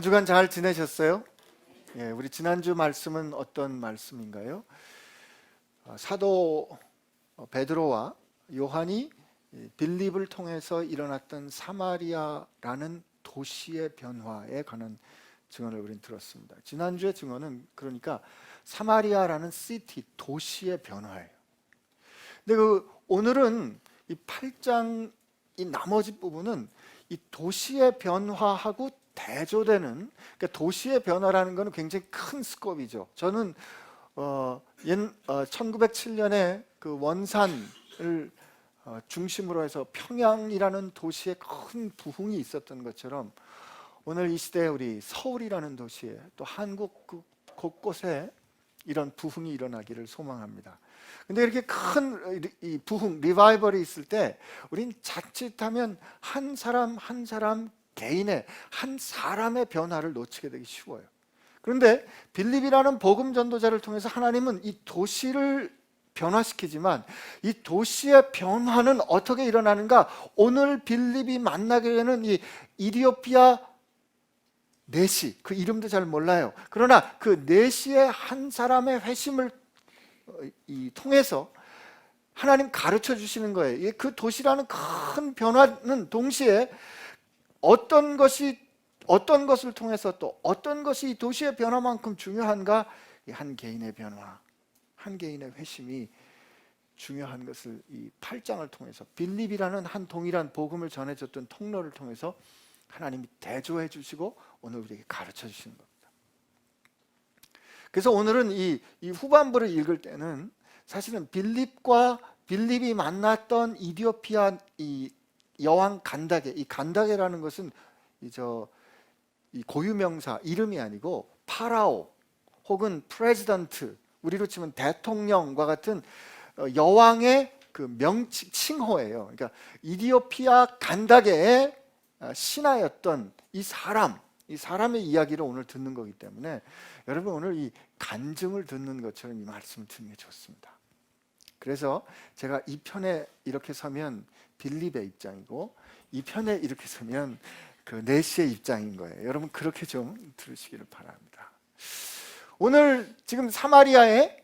주간 잘 지내셨어요? 예, 우리 지난주 말씀은 어떤 말씀인가요? 사도 베드로와 요한이 빌립을 통해서 일어났던 사마리아라는 도시의 변화에 관한 증언을 우리는 들었습니다. 지난주의 증언은 그러니까 사마리아라는 시티, 도시의 변화예요. 근데 오늘은 이 8장 이 나머지 부분은 이 도시의 변화하고 대조되는, 그러니까 도시의 변화라는 것은 굉장히 큰 스코프이죠. 저는 1907년에 그 원산을 중심으로 해서 평양이라는 도시에 큰 부흥이 있었던 것처럼 오늘 이 시대에 우리 서울이라는 도시에 또 한국 곳곳에 이런 부흥이 일어나기를 소망합니다. 근데 이렇게 큰 이 부흥, 리바이벌이 있을 때 우린 자칫하면 한 사람 한 사람 개인의 한 사람의 변화를 놓치게 되기 쉬워요. 그런데 빌립이라는 복음 전도자를 통해서 하나님은 이 도시를 변화시키지만 이 도시의 변화는 어떻게 일어나는가? 오늘 빌립이 만나게 되는 이 이디오피아 내시, 그 이름도 잘 몰라요. 그러나 그 내시의 한 사람의 회심을 통해서 하나님 가르쳐 주시는 거예요. 그 도시라는 큰 변화는 동시에 어떤 것을 통해서 또 어떤 것이 이 도시의 변화만큼 중요한가? 한 개인의 변화, 한 개인의 회심이 중요한 것을 이 8장을 통해서 빌립이라는 한 동일한 복음을 전해줬던 통로를 통해서 하나님이 대조해 주시고 오늘 우리에게 가르쳐 주시는 겁니다. 그래서 오늘은 이 후반부를 읽을 때는 사실은 빌립이 만났던 이디오피아 이 여왕 간다게, 이 간다게라는 것은 이 고유명사 이름이 아니고 파라오 혹은 프레지던트, 우리로 치면 대통령과 같은 여왕의 그 칭호예요. 그러니까 이디오피아 간다게의 신하였던 이 사람의 이야기를 오늘 듣는 거기 때문에 여러분 오늘 이 간증을 듣는 것처럼 이 말씀을 듣는 게 좋습니다. 그래서 제가 이 편에 이렇게 서면 빌립의 입장이고 이 편에 이렇게 서면 그 내시의 입장인 거예요. 여러분 그렇게 좀 들으시기를 바랍니다. 오늘 지금 사마리아에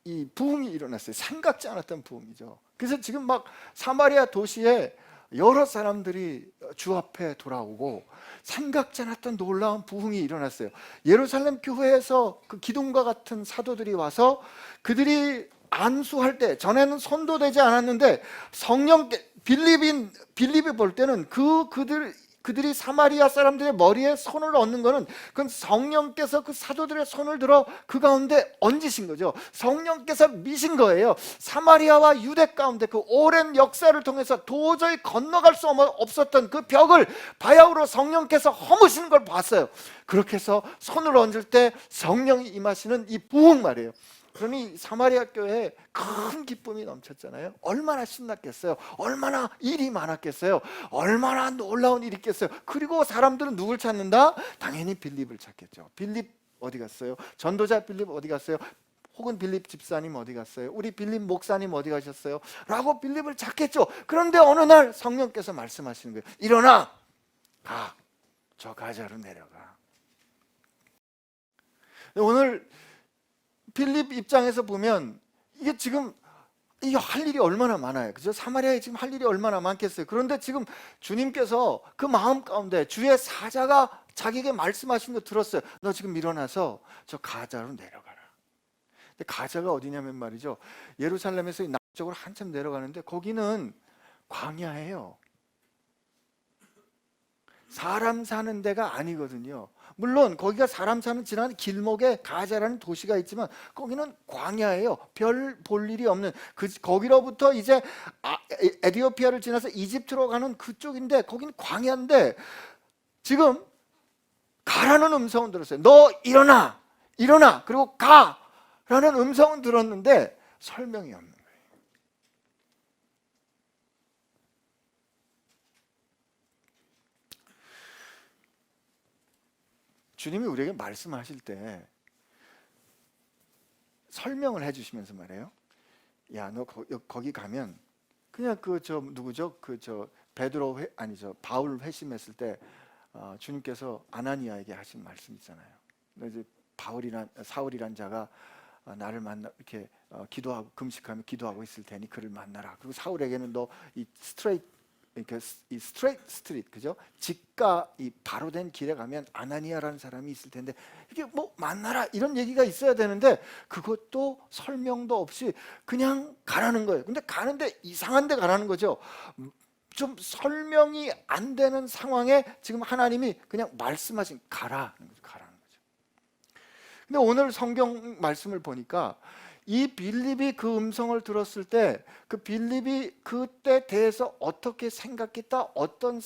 이 부흥이 일어났어요. 생각지 않았던 부흥이죠. 그래서 지금 막 사마리아 도시에 여러 사람들이 주 앞에 돌아오고 생각지 않았던 놀라운 부흥이 일어났어요. 예루살렘 교회에서 그 기둥과 같은 사도들이 와서 그들이 안수할 때, 전에는 손도 되지 않았는데 성령, 빌립이 볼 때는 그들이 사마리아 사람들의 머리에 손을 얹는 것은 그건 성령께서 그 사도들의 손을 들어 그 가운데 얹으신 거죠. 성령께서 미신 거예요. 사마리아와 유대 가운데 그 오랜 역사를 통해서 도저히 건너갈 수 없었던 그 벽을 바야흐로 성령께서 허무시는 걸 봤어요. 그렇게 해서 손을 얹을 때 성령이 임하시는 이 부흥 말이에요. 그러니 사마리아 교회에 큰 기쁨이 넘쳤잖아요. 얼마나 신났겠어요. 얼마나 일이 많았겠어요. 얼마나 놀라운 일이 있겠어요. 그리고 사람들은 누굴 찾는다? 당연히 빌립을 찾겠죠. 빌립 어디 갔어요? 전도자 빌립 어디 갔어요? 혹은 빌립 집사님 어디 갔어요? 우리 빌립 목사님 어디 가셨어요? 라고 빌립을 찾겠죠. 그런데 어느 날 성령께서 말씀하시는 거예요. 일어나! 가! 저 가자로 내려가. 오늘 빌립 입장에서 보면 이게 지금 할 일이 얼마나 많아요. 그죠? 사마리아에 지금 할 일이 얼마나 많겠어요. 그런데 지금 주님께서 그 마음 가운데 주의 사자가 자기에게 말씀하신 거 들었어요. 너 지금 일어나서 저 가자로 내려가라. 근데 가자가 어디냐면 말이죠. 예루살렘에서 남쪽으로 한참 내려가는데 거기는 광야예요. 사람 사는 데가 아니거든요. 물론 거기가 사람 사는 지난 길목에 가자라는 도시가 있지만 거기는 광야예요. 별 볼 일이 없는 거기로부터 이제 에티오피아를 지나서 이집트로 가는 그쪽인데 거기는 광야인데 지금 가라는 음성은 들었어요. 너 일어나 그리고 가라는 음성은 들었는데 설명이 없는 거예요. 주님이 우리에게 말씀하실 때 설명을 해주시면서 말해요. 야, 너 거기 가면 그냥 누구죠? 바울 회심했을 때 주님께서 아나니아에게 하신 말씀 있잖아요. 이제 사울이란 자가 나를 만나 이렇게 기도하고 금식하며 기도하고 있을 테니 그를 만나라. 그리고 사울에게는 너 이 스트레이트 스트리트, 그죠? 직가 이 바로 된 길에 가면 아나니아라는 사람이 있을 텐데 이게 뭐 만나라 이런 얘기가 있어야 되는데 그것도 설명도 없이 그냥 가라는 거예요. 근데 가는데 이상한 데 가라는 거죠. 좀 설명이 안 되는 상황에 지금 하나님이 그냥 말씀하신 가라는 거죠. 근데 오늘 성경 말씀을 보니까 이 빌립이 그 음성을 들었을 때 그 빌립이 그때 대해서 어떻게 생각했다, 어떤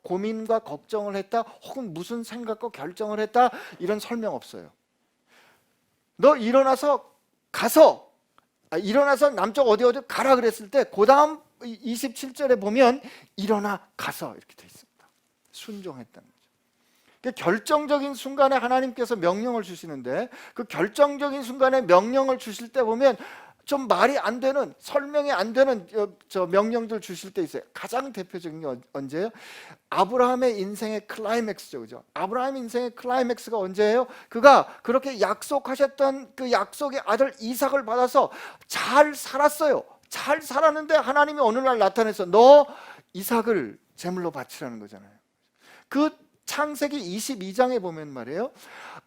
고민과 걱정을 했다, 혹은 무슨 생각과 결정을 했다, 이런 설명 없어요. 너 일어나서 남쪽 어디 가라 그랬을 때 그 다음 27절에 보면 일어나 가서 이렇게 돼 있습니다. 순종했다는 거죠. 결정적인 순간에 하나님께서 명령을 주시는데 그 결정적인 순간에 명령을 주실 때 보면 좀 말이 안 되는, 설명이 안 되는 저 명령들 주실 때 있어요. 가장 대표적인 게 언제예요? 아브라함의 인생의 클라이맥스죠, 그죠? 아브라함의 인생의 클라이맥스가 언제예요? 그가 그렇게 약속하셨던 그 약속의 아들 이삭을 받아서 잘 살았어요. 잘 살았는데 하나님이 어느 날 나타나서 너 이삭을 제물로 바치라는 거잖아요. 그 창세기 22장에 보면 말이에요,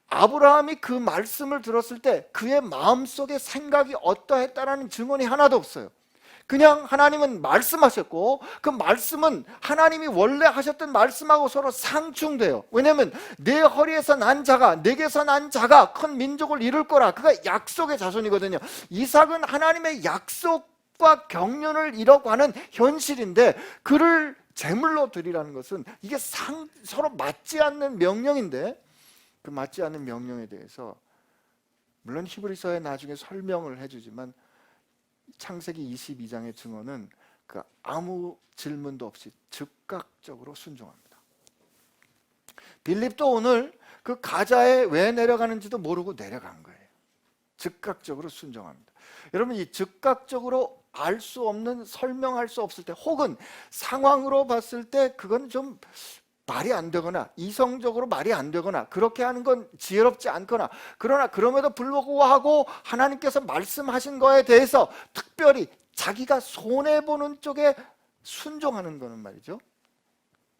아브라함이 그 말씀을 들었을 때 그의 마음속에 생각이 어떠했다라는 증언이 하나도 없어요. 그냥 하나님은 말씀하셨고 그 말씀은 하나님이 원래 하셨던 말씀하고 서로 상충돼요. 왜냐하면 내 허리에서 난 자가, 내게서 난 자가 큰 민족을 이룰 거라. 그가 약속의 자손이거든요. 이삭은 하나님의 약속과 경륜을 이뤄가는 현실인데 그를 제물로 드리라는 것은 이게 서로 맞지 않는 명령인데 그 맞지 않는 명령에 대해서 물론 히브리서에 나중에 설명을 해주지만 창세기 22장의 증언은 그 아무 질문도 없이 즉각적으로 순종합니다. 빌립도 오늘 그 가자에 왜 내려가는지도 모르고 내려간 거예요. 즉각적으로 순종합니다. 여러분, 이 즉각적으로 알 수 없는, 설명할 수 없을 때 혹은 상황으로 봤을 때 그건 좀 말이 안 되거나 이성적으로 말이 안 되거나 그렇게 하는 건 지혜롭지 않거나, 그러나 그럼에도 불구하고 하나님께서 말씀하신 거에 대해서 특별히 자기가 손해보는 쪽에 순종하는 거는 말이죠.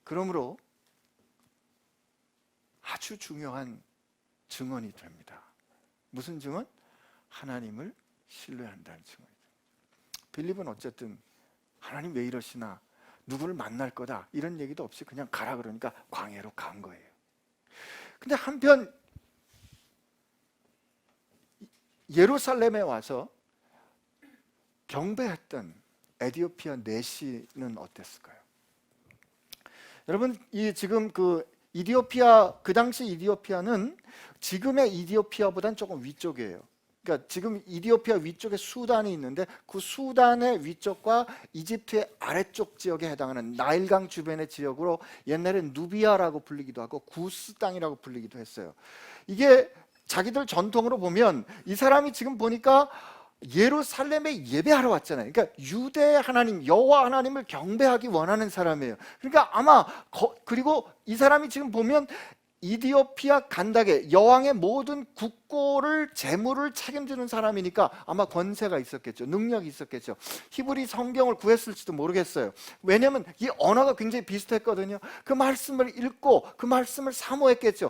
그러므로 아주 중요한 증언이 됩니다. 무슨 증언? 하나님을 신뢰한다는 증언이죠. 빌립은 어쨌든 하나님 왜 이러시나, 누구를 만날 거다 이런 얘기도 없이 그냥 가라 그러니까 광야로 간 거예요. 근데 한편 예루살렘에 와서 경배했던 에티오피아 내시는 어땠을까요? 여러분, 이 지금 그 당시 이디오피아는 지금의 이디오피아보다는 조금 위쪽이에요. 그러니까 지금 이디오피아 위쪽에 수단이 있는데 그 수단의 위쪽과 이집트의 아래쪽 지역에 해당하는 나일강 주변의 지역으로 옛날에 누비아라고 불리기도 하고 구스 땅이라고 불리기도 했어요. 이게 자기들 전통으로 보면 이 사람이 지금 보니까 예루살렘에 예배하러 왔잖아요. 그러니까 유대 하나님, 여호와 하나님을 경배하기 원하는 사람이에요. 그러니까 아마 그리고 이 사람이 지금 보면 이디오피아 간다게 여왕의 모든 국고를, 재물을 책임지는 사람이니까 아마 권세가 있었겠죠. 능력이 있었겠죠. 히브리 성경을 구했을지도 모르겠어요. 왜냐하면 이 언어가 굉장히 비슷했거든요. 그 말씀을 읽고 그 말씀을 사모했겠죠.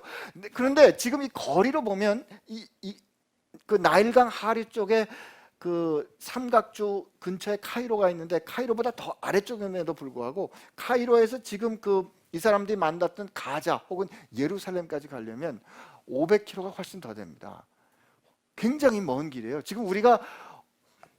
그런데 지금 이 거리로 보면 그 나일강 하류 쪽에 그 삼각주 근처에 카이로가 있는데 카이로보다 더 아래쪽임에도 불구하고 카이로에서 지금 이 사람들이 만났던 가자 혹은 예루살렘까지 가려면 500km가 훨씬 더 됩니다. 굉장히 먼 길이에요. 지금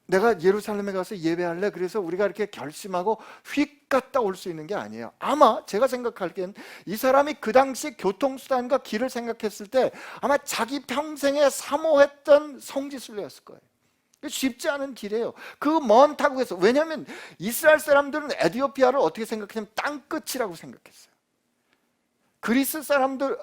내가 예루살렘에 가서 예배할래, 그래서 우리가 이렇게 결심하고 휙 갔다 올 수 있는 게 아니에요. 아마 제가 생각하기엔 이 사람이 그 당시 교통수단과 길을 생각했을 때 아마 자기 평생에 사모했던 성지순례였을 거예요. 쉽지 않은 길이에요. 그 먼 타국에서. 왜냐하면 이스라엘 사람들은 에티오피아를 어떻게 생각했냐면 땅끝이라고 생각했어요. 그리스 사람들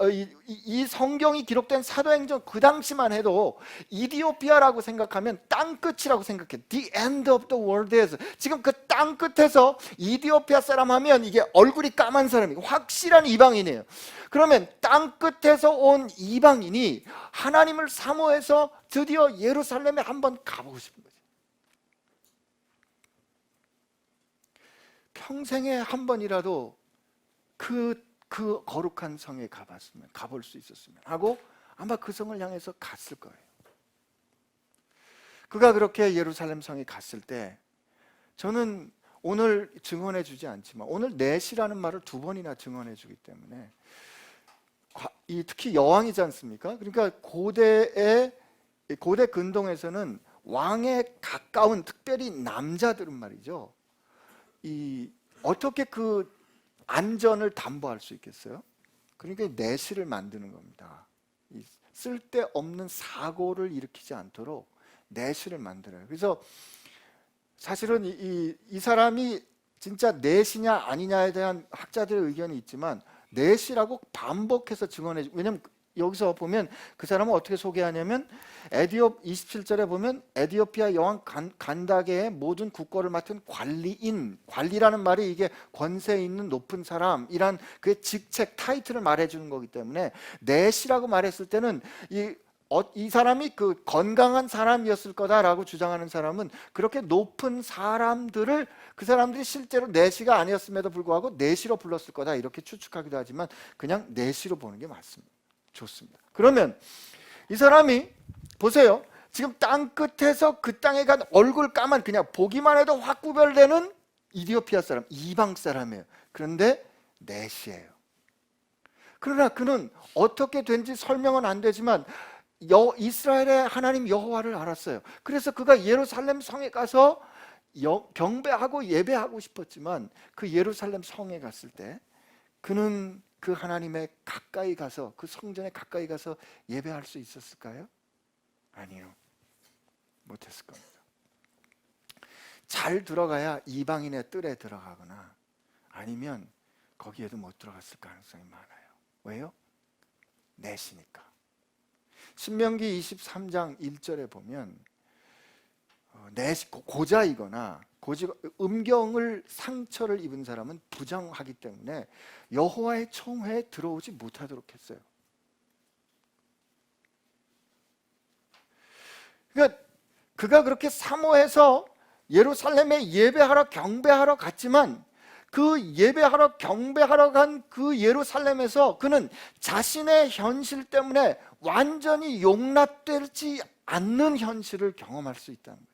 이 성경이 기록된 사도행전 그 당시만 해도 이디오피아라고 생각하면 땅끝이라고 생각해. The end of the world is. 지금 그 땅끝에서 이디오피아 사람 하면 이게 얼굴이 까만 사람이고 확실한 이방인이에요. 그러면 땅끝에서 온 이방인이 하나님을 사모해서 드디어 예루살렘에 한번 가보고 싶은 거죠. 평생에 한 번이라도 그 거룩한 성에 가볼 수 있었으면 하고 아마 그 성을 향해서 갔을 거예요. 그가 그렇게 예루살렘 성에 갔을 때 저는 오늘 증언해 주지 않지만 오늘 넷이라는 말을 2번이나 증언해 주기 때문에 특히 여왕이지 않습니까? 그러니까 고대 근동에서는 왕에 가까운 특별히 남자들은 말이죠. 어떻게 그 안전을 담보할 수 있겠어요? 그러니까 내실을 만드는 겁니다. 쓸데없는 사고를 일으키지 않도록 내실을 만들어요. 그래서 사실은 이 사람이 진짜 넷이냐 아니냐에 대한 학자들의 의견이 있지만 넷이라고 반복해서 증언해. 왜냐하면 여기서 보면 그 사람은 어떻게 소개하냐면 27절에 보면 에디오피아 여왕 간다게의 모든 국거를 맡은 관리라는 말이 이게 권세 있는 높은 사람이란 그의 직책 타이틀을 말해주는 거기 때문에 넷이라고 말했을 때는 이 사람이 그 건강한 사람이었을 거다라고 주장하는 사람은 그렇게 높은 사람들을 그 사람들이 실제로 넷이가 아니었음에도 불구하고 넷이로 불렀을 거다 이렇게 추측하기도 하지만 그냥 넷이로 보는 게 맞습니다. 좋습니다. 그러면 이 사람이 보세요. 지금 땅 끝에서 그 땅에 간 얼굴 까만 그냥 보기만 해도 확 구별되는 이디오피아 사람, 이방 사람이에요. 그런데 넷이에요. 그러나 그는 어떻게 된지 설명은 안 되지만 이스라엘의 하나님 여호와를 알았어요. 그래서 그가 예루살렘 성에 가서 경배하고 예배하고 싶었지만 그 예루살렘 성에 갔을 때 그는 그 하나님의 가까이 가서 그 성전에 가까이 가서 예배할 수 있었을까요? 아니요. 못했을 겁니다. 잘 들어가야 이방인의 뜰에 들어가거나 아니면 거기에도 못 들어갔을 가능성이 많아요. 왜요? 넷이니까. 신명기 23장 1절에 보면 고자이거나 음경을 상처를 입은 사람은 부정하기 때문에 여호와의 총회에 들어오지 못하도록 했어요. 그러니까 그가 그렇게 사모해서 예루살렘에 예배하러 경배하러 갔지만 그 예배하러 경배하러 간 그 예루살렘에서 그는 자신의 현실 때문에 완전히 용납되지 않는 현실을 경험할 수 있다는 거죠.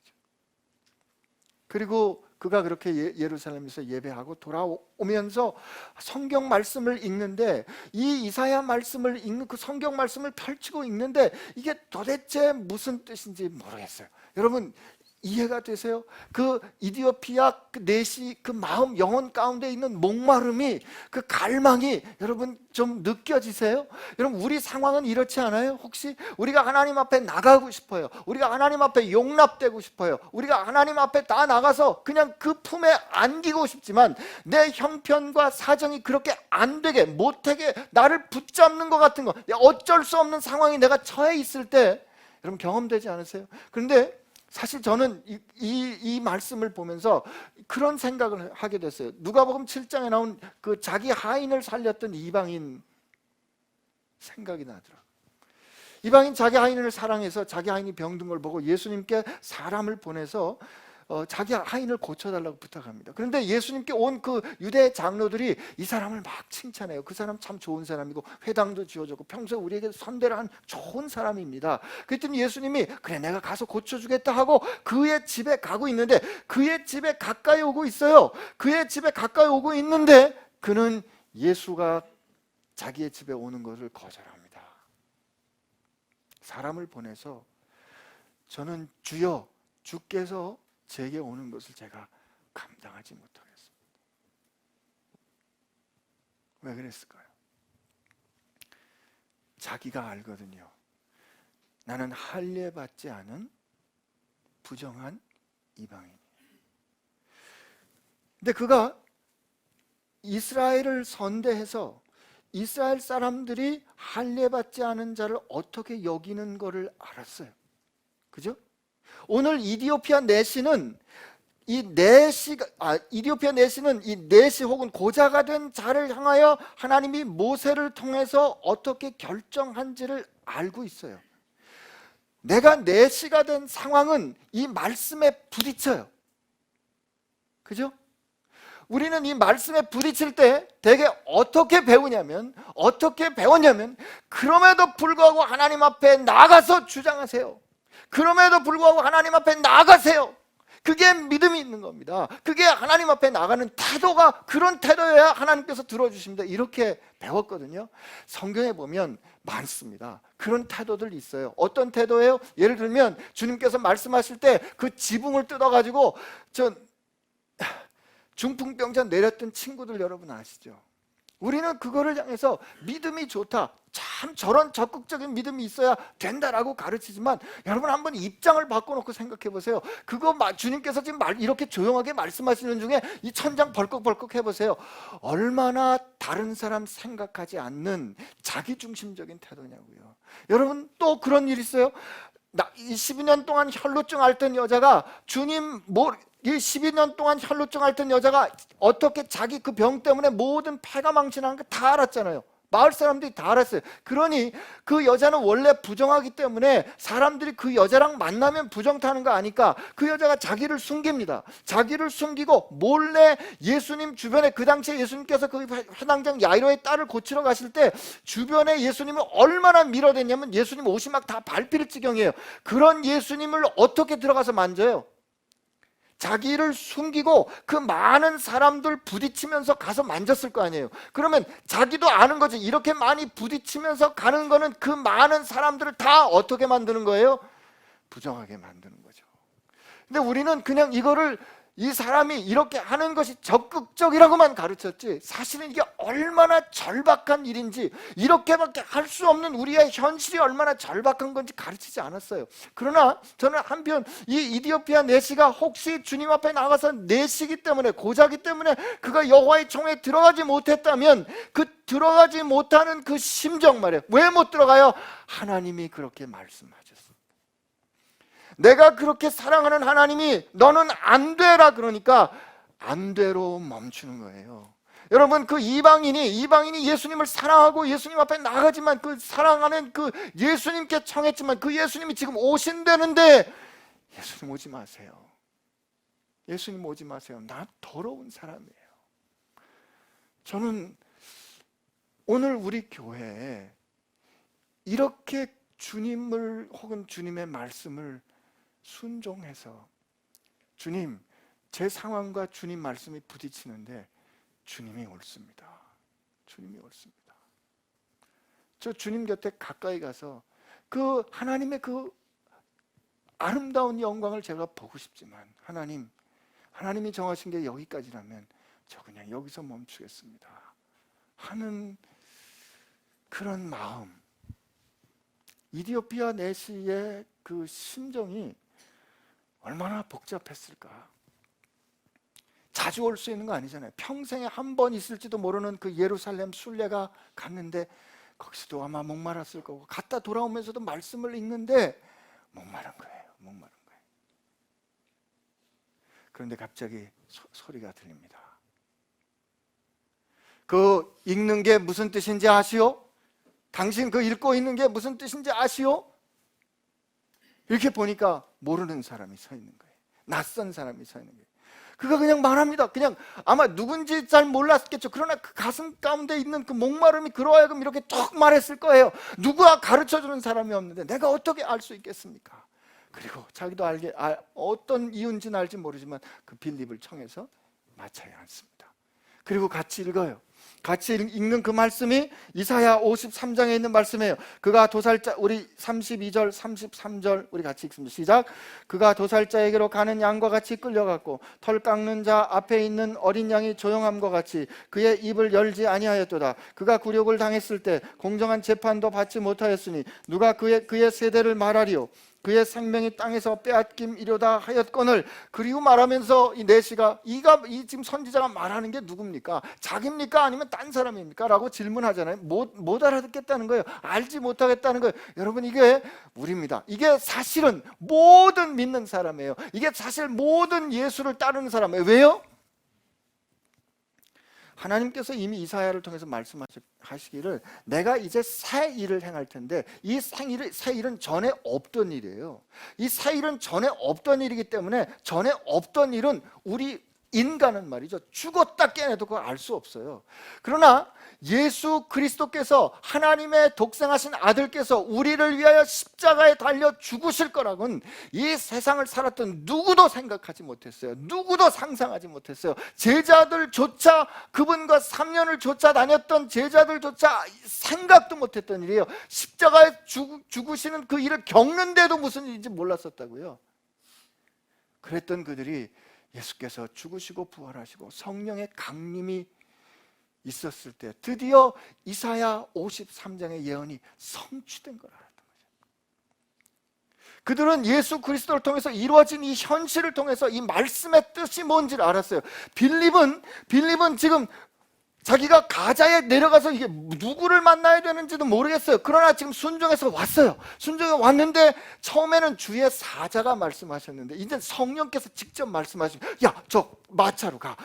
그리고 그가 그렇게 예루살렘에서 예배하고 돌아오면서 성경 말씀을 읽는데 이 이사야 말씀을 읽는 그 성경 말씀을 펼치고 읽는데 이게 도대체 무슨 뜻인지 모르겠어요. 여러분 이해가 되세요? 그 이디오피아 그 넷이 그 마음 영혼 가운데 있는 목마름이 그 갈망이 여러분 좀 느껴지세요? 여러분 우리 상황은 이렇지 않아요? 혹시 우리가 하나님 앞에 나가고 싶어요. 우리가 하나님 앞에 용납되고 싶어요. 우리가 하나님 앞에 다 나가서 그냥 그 품에 안기고 싶지만 내 형편과 사정이 그렇게 안 되게 못되게 나를 붙잡는 것 같은 거 어쩔 수 없는 상황이 내가 처해 있을 때 여러분 경험되지 않으세요? 그런데 사실 저는 이 말씀을 보면서 그런 생각을 하게 됐어요. 누가복음 7장에 나온 그 자기 하인을 살렸던 이방인 생각이 나더라고요. 이방인 자기 하인을 사랑해서 자기 하인이 병든 걸 보고 예수님께 사람을 보내서 자기 하인을 고쳐달라고 부탁합니다. 그런데 예수님께 온 그 유대 장로들이 이 사람을 막 칭찬해요. 그 사람 참 좋은 사람이고 회당도 지어줬고 평소에 우리에게 선대를 한 좋은 사람입니다. 그랬더니 예수님이 그래 내가 가서 고쳐주겠다 하고 그의 집에 가고 있는데 그의 집에 가까이 오고 있어요. 그의 집에 가까이 오고 있는데 그는 예수가 자기의 집에 오는 것을 거절합니다. 사람을 보내서 저는 주여 주께서 제게 오는 것을 제가 감당하지 못하겠습니다. 왜 그랬을까요? 자기가 알거든요. 나는 할례받지 않은 부정한 이방인이에요. 근데 그가 이스라엘을 선대해서 이스라엘 사람들이 할례받지 않은 자를 어떻게 여기는 것을 알았어요. 그죠? 오늘 이디오피아 내시는 이디오피아 내시는 이 내시 혹은 고자가 된 자를 향하여 하나님이 모세를 통해서 어떻게 결정한지를 알고 있어요. 내가 내시가 된 상황은 이 말씀에 부딪혀요. 그죠? 우리는 이 말씀에 부딪힐 때 되게 어떻게 배웠냐면 그럼에도 불구하고 하나님 앞에 나가서 주장하세요. 그럼에도 불구하고 하나님 앞에 나가세요. 그게 믿음이 있는 겁니다. 그게 하나님 앞에 나가는 태도가, 그런 태도여야 하나님께서 들어주십니다. 이렇게 배웠거든요. 성경에 보면 많습니다. 그런 태도들이 있어요. 어떤 태도예요? 예를 들면 주님께서 말씀하실 때 그 지붕을 뜯어가지고 중풍병자 내렸던 친구들 여러분 아시죠? 우리는 그거를 향해서 믿음이 좋다, 참 저런 적극적인 믿음이 있어야 된다라고 가르치지만, 여러분 한번 입장을 바꿔놓고 생각해 보세요. 그거 주님께서 지금 이렇게 조용하게 말씀하시는 중에 이 천장 벌컥벌컥 해보세요. 얼마나 다른 사람 생각하지 않는 자기중심적인 태도냐고요. 여러분 또 그런 일 있어요. 12년 동안 혈루증 앓던 여자가 이 12년 동안 혈루증 앓던 여자가 어떻게 자기 그 병 때문에 모든 폐가 망신하는 거 다 알았잖아요. 마을 사람들이 다 알았어요. 그러니 그 여자는 원래 부정하기 때문에 사람들이 그 여자랑 만나면 부정 타는 거 아니까 그 여자가 자기를 숨깁니다. 자기를 숨기고 몰래 예수님 주변에, 그 당시에 예수님께서 그 회당장 야이로의 딸을 고치러 가실 때 주변에 예수님을 얼마나 밀어댔냐면 예수님 옷이 막 다 밟힐 지경이에요. 그런 예수님을 어떻게 들어가서 만져요? 자기를 숨기고 그 많은 사람들 부딪히면서 가서 만졌을 거 아니에요. 그러면 자기도 아는 거지. 이렇게 많이 부딪히면서 가는 거는 그 많은 사람들을 다 어떻게 만드는 거예요? 부정하게 만드는 거죠. 근데 우리는 그냥 이거를, 이 사람이 이렇게 하는 것이 적극적이라고만 가르쳤지, 사실은 이게 얼마나 절박한 일인지, 이렇게밖에 할 수 없는 우리의 현실이 얼마나 절박한 건지 가르치지 않았어요. 그러나 저는 한편 이 이디오피아 내시가 혹시 주님 앞에 나가서 내시기 때문에, 고자기 때문에 그가 여호와의 총회에 들어가지 못했다면 그 들어가지 못하는 그 심정 말이에요. 왜 못 들어가요? 하나님이 그렇게 말씀하셨어요. 내가 그렇게 사랑하는 하나님이 너는 안 되라 그러니까 안 되로 멈추는 거예요. 여러분, 그 이방인이 예수님을 사랑하고 예수님 앞에 나가지만, 그 사랑하는 그 예수님께 청했지만 그 예수님이 지금 오신다는데 예수님 오지 마세요. 예수님 오지 마세요. 나 더러운 사람이에요. 저는 오늘 우리 교회에 이렇게 주님을 혹은 주님의 말씀을 순종해서, 주님, 제 상황과 주님 말씀이 부딪히는데 주님이 옳습니다. 주님이 옳습니다. 저 주님 곁에 가까이 가서 그 하나님의 그 아름다운 영광을 제가 보고 싶지만, 하나님이 정하신 게 여기까지라면 저 그냥 여기서 멈추겠습니다 하는 그런 마음. 이디오피아 내시의 그 심정이 얼마나 복잡했을까. 자주 올 수 있는 거 아니잖아요. 평생에 한 번 있을지도 모르는 그 예루살렘 순례가 갔는데 거기서도 아마 목말랐을 거고, 갔다 돌아오면서도 말씀을 읽는데 목마른 거예요. 그런데 갑자기 소리가 들립니다. 그 읽는 게 무슨 뜻인지 아시오? 당신 그 읽고 있는 게 무슨 뜻인지 아시오? 이렇게 보니까 모르는 사람이 서 있는 거예요. 낯선 사람이 서 있는 거예요. 그가 그냥 말합니다. 그냥 아마 누군지 잘 몰랐겠죠. 그러나 그 가슴 가운데 있는 그 목마름이 그로 하여금 이렇게 툭 말했을 거예요. 누가 가르쳐주는 사람이 없는데 내가 어떻게 알 수 있겠습니까? 그리고 자기도 어떤 이유인지는 알지 모르지만 그 빌립을 청해서 마차에 앉습니다. 그리고 같이 읽어요. 같이 읽는 그 말씀이 이사야 53장에 있는 말씀이에요. 그가 도살자, 우리 32절 33절 우리 같이 읽습니다. 시작. 그가 도살자에게로 가는 양과 같이 끌려갔고 털 깎는 자 앞에 있는 어린 양이 조용함과 같이 그의 입을 열지 아니하였도다. 그가 굴욕을 당했을 때 공정한 재판도 받지 못하였으니 누가 그의 세대를 말하리요. 그의 생명이 땅에서 빼앗김이려다 하였거늘. 그리고 말하면서 이 내시가 이 지금 선지자가 말하는 게 누굽니까? 자기입니까? 아니면 딴 사람입니까? 라고 질문하잖아요. 못 알아듣겠다는 거예요. 알지 못하겠다는 거예요. 여러분, 이게 우리입니다. 이게 사실은 모든 믿는 사람이에요. 이게 사실 모든 예수를 따르는 사람이에요. 왜요? 하나님께서 이미 이사야를 통해서 말씀하시기를 내가 이제 새 일을 행할 텐데, 이 새 일은 전에 없던 일이에요. 이 새 일은 전에 없던 일이기 때문에, 전에 없던 일은 우리 인간은 말이죠, 죽었다 깨어나도 그걸 알 수 없어요. 그러나 예수 그리스도께서, 하나님의 독생하신 아들께서 우리를 위하여 십자가에 달려 죽으실 거라고는 이 세상을 살았던 누구도 생각하지 못했어요. 누구도 상상하지 못했어요. 제자들조차, 그분과 3년을 쫓아다녔던 제자들조차 생각도 못했던 일이에요. 십자가에 죽으시는 그 일을 겪는데도 무슨 일인지 몰랐었다고요. 그랬던 그들이 예수께서 죽으시고 부활하시고 성령의 강림이 있었을 때 드디어 이사야 53장의 예언이 성취된 걸 알았던 거죠. 그들은 예수 그리스도를 통해서 이루어진 이 현실을 통해서 이 말씀의 뜻이 뭔지를 알았어요. 빌립은 지금 자기가 가자에 내려가서 이게 누구를 만나야 되는지도 모르겠어요. 그러나 지금 순종해서 왔어요. 순종해 왔는데 처음에는 주의 사자가 말씀하셨는데 이제 성령께서 직접 말씀하시면, 야, 저 마차로 가.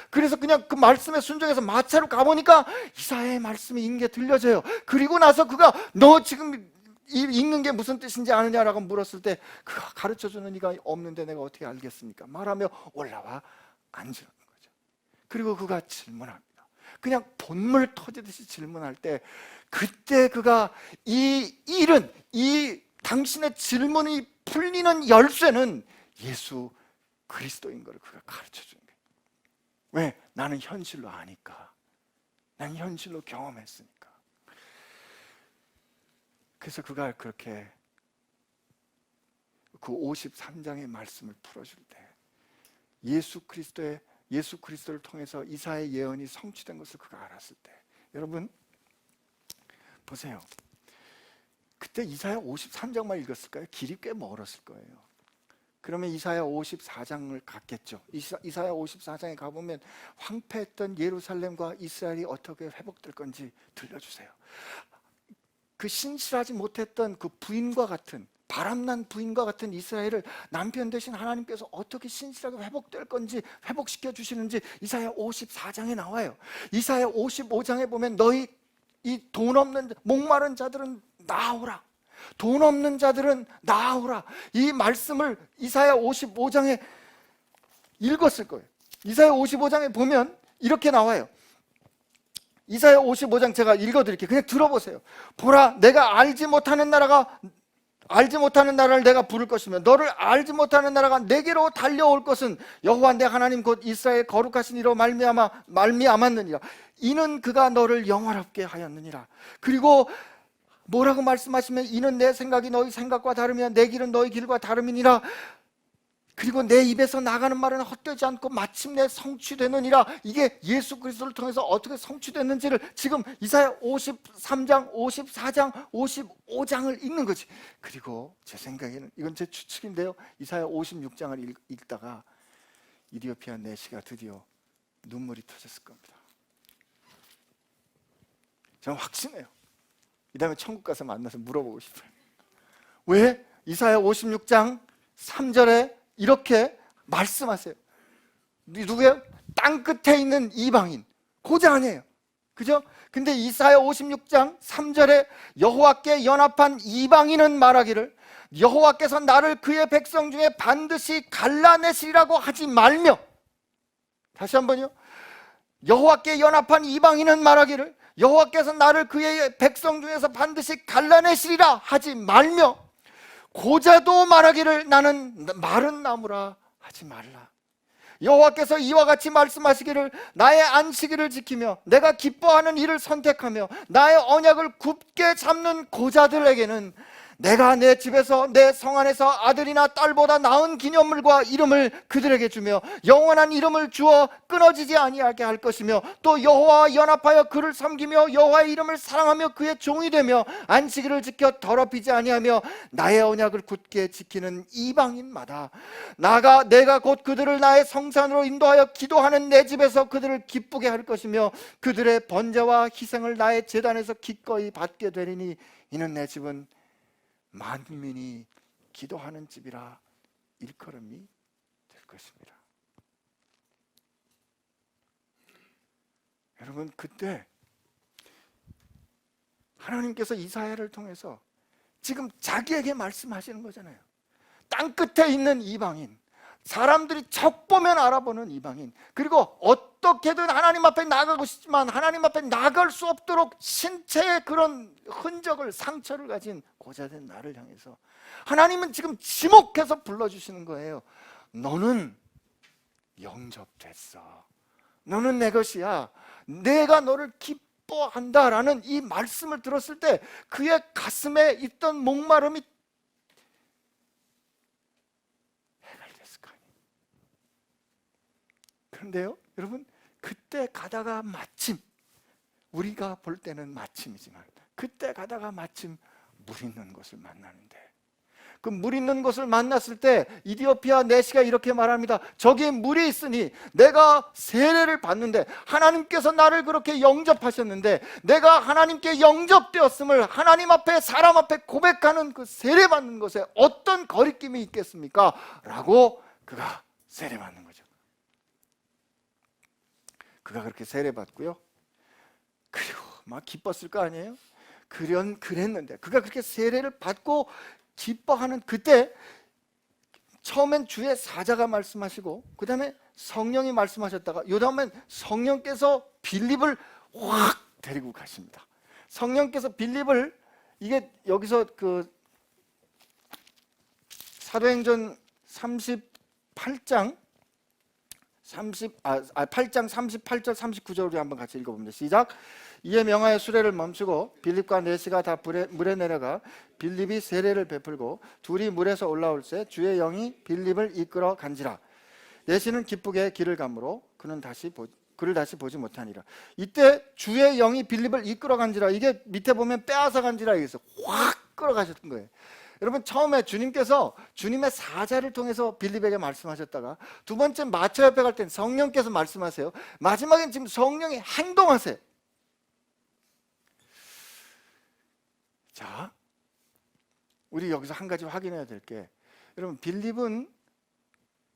그래서 그냥 그 말씀에 순종해서 마차로 가보니까 이사야의 말씀이 인게 들려져요. 그리고 나서 그가 너 지금 읽는 게 무슨 뜻인지 아느냐라고 물었을 때 그가 가르쳐주는 이가 없는데 내가 어떻게 알겠습니까? 말하며 올라와 앉으라. 그리고 그가 질문합니다. 그냥 본물 터지듯이 질문할 때, 그때 그가 이 당신의 질문이 풀리는 열쇠는 예수 그리스도인 것을 그가 가르쳐 주는 거예요. 왜? 나는 현실로 아니까. 난 현실로 경험했으니까. 그래서 그가 그렇게 그 53장의 말씀을 풀어줄 때 예수 그리스도를 통해서 이사야의 예언이 성취된 것을 그가 알았을 때, 여러분 보세요. 그때 이사야 53장만 읽었을까요? 길이 꽤 멀었을 거예요. 그러면 이사야 54장을 갔겠죠. 이사야 54장에 가보면 황폐했던 예루살렘과 이스라엘이 어떻게 회복될 건지 들려주세요. 그 신실하지 못했던 그 부인과 같은, 바람난 부인과 같은 이스라엘을 남편 대신 하나님께서 어떻게 신실하게 회복될 건지, 회복시켜 주시는지 이사야 54장에 나와요. 이사야 55장에 보면 너희 이 돈 없는 목마른 자들은 나오라, 돈 없는 자들은 나오라, 이 말씀을 이사야 55장에 읽었을 거예요. 이사야 55장에 보면 이렇게 나와요. 이사야 55장 제가 읽어드릴게요. 그냥 들어보세요. 보라, 내가 알지 못하는 나라를 내가 부를 것이며 너를 알지 못하는 나라가 내게로 달려올 것은 여호와 내 하나님 곧 이스라엘 거룩하신 이로 말미암았느니라. 이는 그가 너를 영화롭게 하였느니라. 그리고 뭐라고 말씀하시면, 이는 내 생각이 너희 생각과 다르며 내 길은 너희 길과 다름이니라. 그리고 내 입에서 나가는 말은 헛되지 않고 마침내 성취되느니라. 이게 예수 그리스도를 통해서 어떻게 성취됐는지를 지금 이사야 53장, 54장, 55장을 읽는 거지. 그리고 제 생각에는, 이건 제 추측인데요, 이사야 56장을 읽다가 이디오피아 내시가 드디어 눈물이 터졌을 겁니다. 저는 확신해요. 이 다음에 천국 가서 만나서 물어보고 싶어요. 왜? 이사야 56장 3절에 이렇게 말씀하세요. 누구예요? 땅 끝에 있는 이방인, 고자 아니에요. 그죠? 근데 이사야 56장 3절에 여호와께 연합한 이방인은 말하기를 여호와께서 나를 그의 백성 중에 반드시 갈라내시리라고 하지 말며, 다시 한번요, 여호와께 연합한 이방인은 말하기를 여호와께서 나를 그의 백성 중에서 반드시 갈라내시리라 하지 말며, 고자도 말하기를 나는 마른 나무라 하지 말라. 여호와께서 이와 같이 말씀하시기를 나의 안식일을 지키며 내가 기뻐하는 일을 선택하며 나의 언약을 굳게 잡는 고자들에게는 내가 내 집에서 내 성 안에서 아들이나 딸보다 나은 기념물과 이름을 그들에게 주며 영원한 이름을 주어 끊어지지 아니하게 할 것이며 또 여호와와 연합하여 그를 섬기며 여호와의 이름을 사랑하며 그의 종이 되며 안식일을 지켜 더럽히지 아니하며 나의 언약을 굳게 지키는 이방인마다 내가 곧 그들을 나의 성산으로 인도하여 기도하는 내 집에서 그들을 기쁘게 할 것이며 그들의 번제와 희생을 나의 제단에서 기꺼이 받게 되리니 이는 내 집은 만민이 기도하는 집이라 일컬음이 될 것입니다. 여러분, 그때 하나님께서 이사야를 통해서 지금 자기에게 말씀하시는 거잖아요. 땅끝에 있는 이방인, 사람들이 적 보면 알아보는 이방인, 그리고 어떻게든 하나님 앞에 나가고 싶지만 하나님 앞에 나갈 수 없도록 신체의 그런 흔적을, 상처를 가진 고자된 나를 향해서 하나님은 지금 지목해서 불러주시는 거예요. 너는 영접됐어. 너는 내 것이야. 내가 너를 기뻐한다라는 이 말씀을 들었을 때 그의 가슴에 있던 목마름이 해결됐을 거 아니에요. 그런데요, 여러분, 그때 가다가 마침, 우리가 볼 때는 마침이지만 그때 가다가 마침 물 있는 곳을 만나는데, 그 물 있는 곳을 만났을 때 이디오피아 내시가 이렇게 말합니다. 저기 물이 있으니 내가 세례를 받는데, 하나님께서 나를 그렇게 영접하셨는데 내가 하나님께 영접되었음을 하나님 앞에, 사람 앞에 고백하는 그 세례 받는 것에 어떤 거리낌이 있겠습니까? 라고 그가 세례 받는 거죠. 그가 그렇게 세례 받고요, 그리고 막 기뻤을 거 아니에요? 그랬는데 그가 그렇게 세례를 받고 기뻐하는 그때, 처음엔 주의 사자가 말씀하시고 그 다음에 성령이 말씀하셨다가 요 다음엔 성령께서 빌립을 확 데리고 가십니다. 성령께서 빌립을, 이게 여기서 그 사도행전 38장 38절 39절을 한번 같이 읽어봅니다. 시작. 이에 명하여 수레를 멈추고 빌립과 내시가 다 물에 내려가 빌립이 세례를 베풀고 둘이 물에서 올라올새 주의 영이 빌립을 이끌어 간지라. 내시는 기쁘게 길을 가므로 그를 다시 보지 못하니라. 이때 주의 영이 빌립을 이끌어 간지라, 이게 밑에 보면 빼앗아 간지라, 여기서 확 끌어가셨던 거예요. 여러분, 처음에 주님께서 주님의 사자를 통해서 빌립에게 말씀하셨다가 두 번째 마차 옆에 갈 땐 성령께서 말씀하세요. 마지막엔 지금 성령이 행동하세요. 자, 우리 여기서 한 가지 확인해야 될 게, 여러분, 빌립은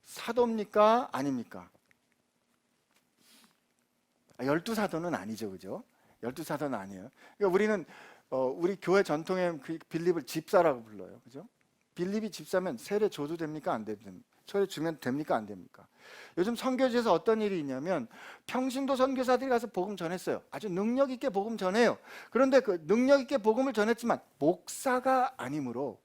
사도입니까? 아닙니까? 12사도는 아니죠, 그죠? 12사도는 아니에요. 그러니까 우리는 우리 교회 전통에 그 빌립을 집사라고 불러요, 그죠? 빌립이 집사면 세례 줘도 됩니까? 안 됩니까? 세례 주면 됩니까? 안 됩니까? 요즘 선교지에서 어떤 일이 있냐면 평신도 선교사들이 가서 복음 전했어요. 아주 능력 있게 복음 전해요. 그런데 그 능력 있게 복음을 전했지만 목사가 아니므로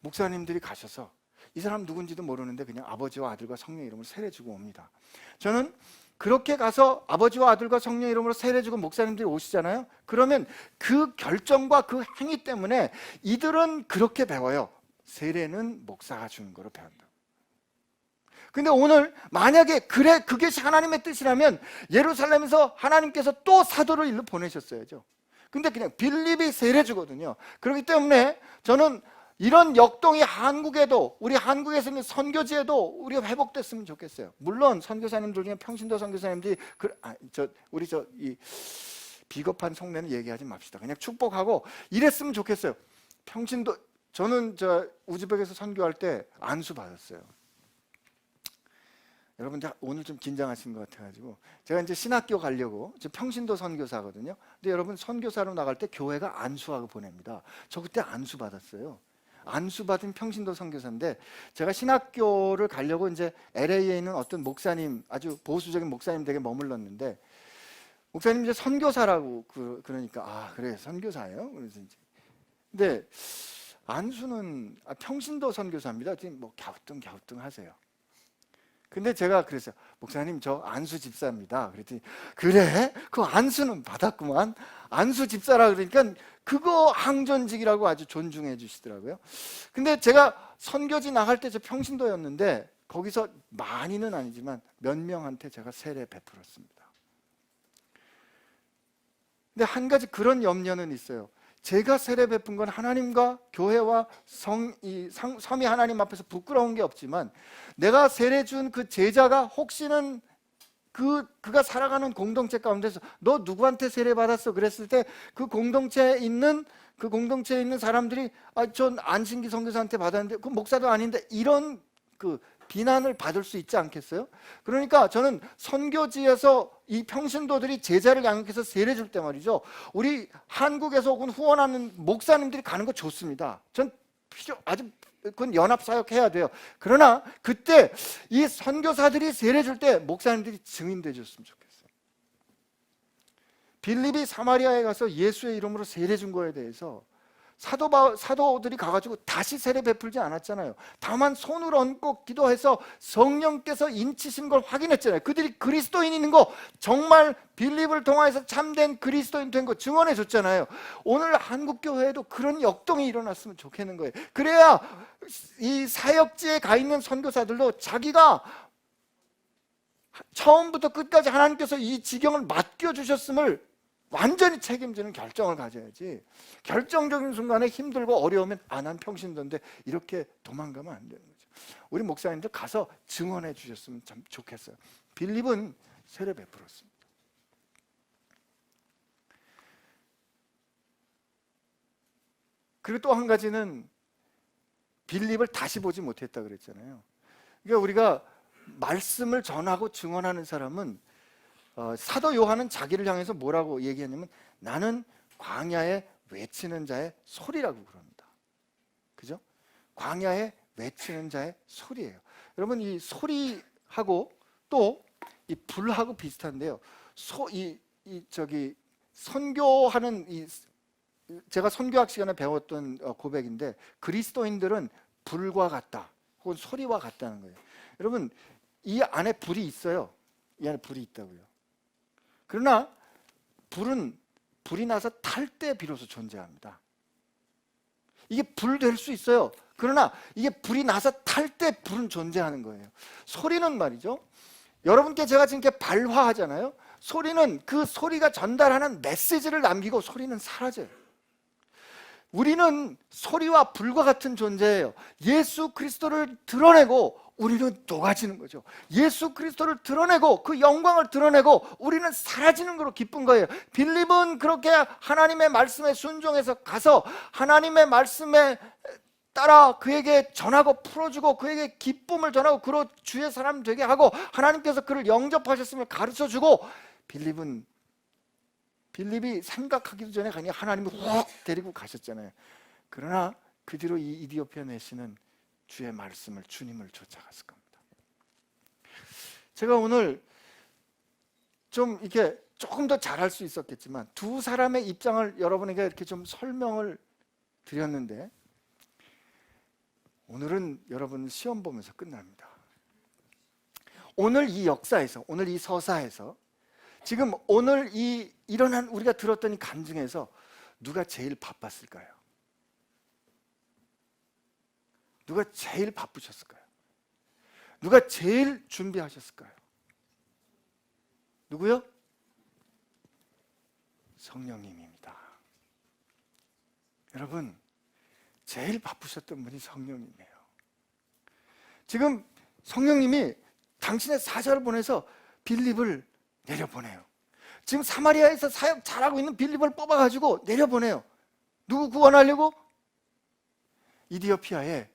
목사님들이 가셔서 이 사람 누군지도 모르는데 그냥 아버지와 아들과 성령 이름으로 세례 주고 옵니다. 저는 그렇게 가서 아버지와 아들과 성령 이름으로 세례 주고 목사님들이 오시잖아요. 그러면 그 결정과 그 행위 때문에 이들은 그렇게 배워요. 세례는 목사가 주는 거로 배운다. 근데 오늘 만약에 그게 하나님의 뜻이라면 예루살렘에서 하나님께서 또 사도를 일로 보내셨어야죠. 근데 그냥 빌립이 세례 주거든요. 그렇기 때문에 저는 이런 역동이 한국에도, 우리 한국에서 있는 선교지에도 우리가 회복됐으면 좋겠어요. 물론 선교사님들 중에 평신도 선교사님들이 이 비겁한 속내는 얘기하지 맙시다. 그냥 축복하고 이랬으면 좋겠어요. 평신도, 저는 우즈벡에서 선교할 때 안수 받았어요. 여러분들 오늘 좀 긴장하신 것 같아가지고, 제가 이제 신학교 가려고, 평신도 선교사거든요. 근데 여러분, 선교사로 나갈 때 교회가 안수하고 보냅니다. 저 그때 안수 받았어요. 안수 받은 평신도 선교사인데, 제가 신학교를 가려고 이제 LA에 있는 어떤 목사님, 아주 보수적인 목사님 댁에 머물렀는데, 목사님 이제 선교사라고 그러니까 그래 선교사예요. 그래서 이제 근데 안수는 평신도 선교사입니다. 지금 뭐 갸우뚱하세요. 근데 제가 그랬어요. 목사님, 저 안수 집사입니다. 그랬더니 그래? 그 안수는 받았구만. 안수 집사라 그러니까 그거 항전직이라고 아주 존중해 주시더라고요. 근데 제가 선교지 나갈 때 저 평신도였는데 거기서 많이는 아니지만 몇 명한테 제가 세례 베풀었습니다. 근데 한 가지 그런 염려는 있어요. 제가 세례 베푼 건 하나님과 교회와 삼위 하나님 앞에서 부끄러운 게 없지만 내가 세례 준 그 제자가 혹시는 그가 살아가는 공동체 가운데서 너 누구한테 세례 받았어? 그랬을 때 그 공동체에 있는 사람들이 전 안신기 선교사한테 받았는데 그 목사도 아닌데 이런 그 비난을 받을 수 있지 않겠어요? 그러니까 저는 선교지에서 이 평신도들이 제자를 양육해서 세례 줄 때 말이죠, 우리 한국에서 혹은 후원하는 목사님들이 가는 거 좋습니다. 전 아주 그건 연합사역 해야 돼요. 그러나 그때 이 선교사들이 세례 줄 때 목사님들이 증인돼 줬으면 좋겠어요. 빌립이 사마리아에 가서 예수의 이름으로 세례 준 거에 대해서 사도들이 가가지고 다시 세례 베풀지 않았잖아요. 다만 손을 얹고 기도해서 성령께서 인치신 걸 확인했잖아요. 그들이 그리스도인인 거, 정말 빌립을 통해서 참된 그리스도인 된 거 증언해 줬잖아요. 오늘 한국교회에도 그런 역동이 일어났으면 좋겠는 거예요. 그래야 이 사역지에 가 있는 선교사들도 자기가 처음부터 끝까지 하나님께서 이 지경을 맡겨주셨음을 완전히 책임지는 결정을 가져야지, 결정적인 순간에 힘들고 어려우면 난 평신도인데 이렇게 도망가면 안 되는 거죠. 우리 목사님들 가서 증언해 주셨으면 참 좋겠어요. 빌립은 세례 베풀었습니다. 그리고 또 한 가지는 빌립을 다시 보지 못했다 그랬잖아요. 그러니까 우리가 말씀을 전하고 증언하는 사람은 사도 요한은 자기를 향해서 뭐라고 얘기했냐면 나는 광야에 외치는 자의 소리라고 그럽니다. 그죠? 광야에 외치는 자의 소리예요. 여러분, 이 소리하고 또 이 불하고 비슷한데요. 선교하는 제가 선교학 시간에 배웠던 고백인데, 그리스도인들은 불과 같다 혹은 소리와 같다는 거예요. 여러분, 이 안에 불이 있어요. 이 안에 불이 있다고요. 그러나 불이 나서 탈 때 비로소 존재합니다. 이게 불 될 수 있어요. 그러나 이게 불이 나서 탈 때 불은 존재하는 거예요. 소리는 말이죠, 여러분께 제가 지금 이렇게 발화하잖아요. 소리는 그 소리가 전달하는 메시지를 남기고 소리는 사라져요. 우리는 소리와 불과 같은 존재예요. 예수 그리스도를 드러내고 우리는 녹아지는 거죠. 예수 그리스도를 드러내고 그 영광을 드러내고 우리는 사라지는 거로 기쁜 거예요. 빌립은 그렇게 하나님의 말씀에 순종해서 가서 하나님의 말씀에 따라 그에게 전하고 풀어주고 그에게 기쁨을 전하고 그로 주의 사람 되게 하고 하나님께서 그를 영접하셨음을 가르쳐주고, 빌립이 생각하기도 전에 그냥 하나님이 확 데리고 가셨잖아요. 그러나 그 뒤로 이 이디오피아 내시는 주의 말씀을, 주님을 쫓아갔을 겁니다. 제가 오늘 좀 이렇게 조금 더 잘할 수 있었겠지만 두 사람의 입장을 여러분에게 이렇게 좀 설명을 드렸는데, 오늘은 여러분 시험 보면서 끝납니다. 오늘 이 역사에서, 오늘 이 서사에서, 지금 오늘 이 일어난 우리가 들었던 이 간증에서 누가 제일 바빴을까요? 누가 제일 바쁘셨을까요? 누가 제일 준비하셨을까요? 누구요? 성령님입니다. 여러분, 제일 바쁘셨던 분이 성령님이에요. 지금 성령님이 당신의 사자를 보내서 빌립을 내려보내요. 지금 사마리아에서 사역 잘하고 있는 빌립을 뽑아가지고 내려보내요. 누구 구원하려고? 이디오피아에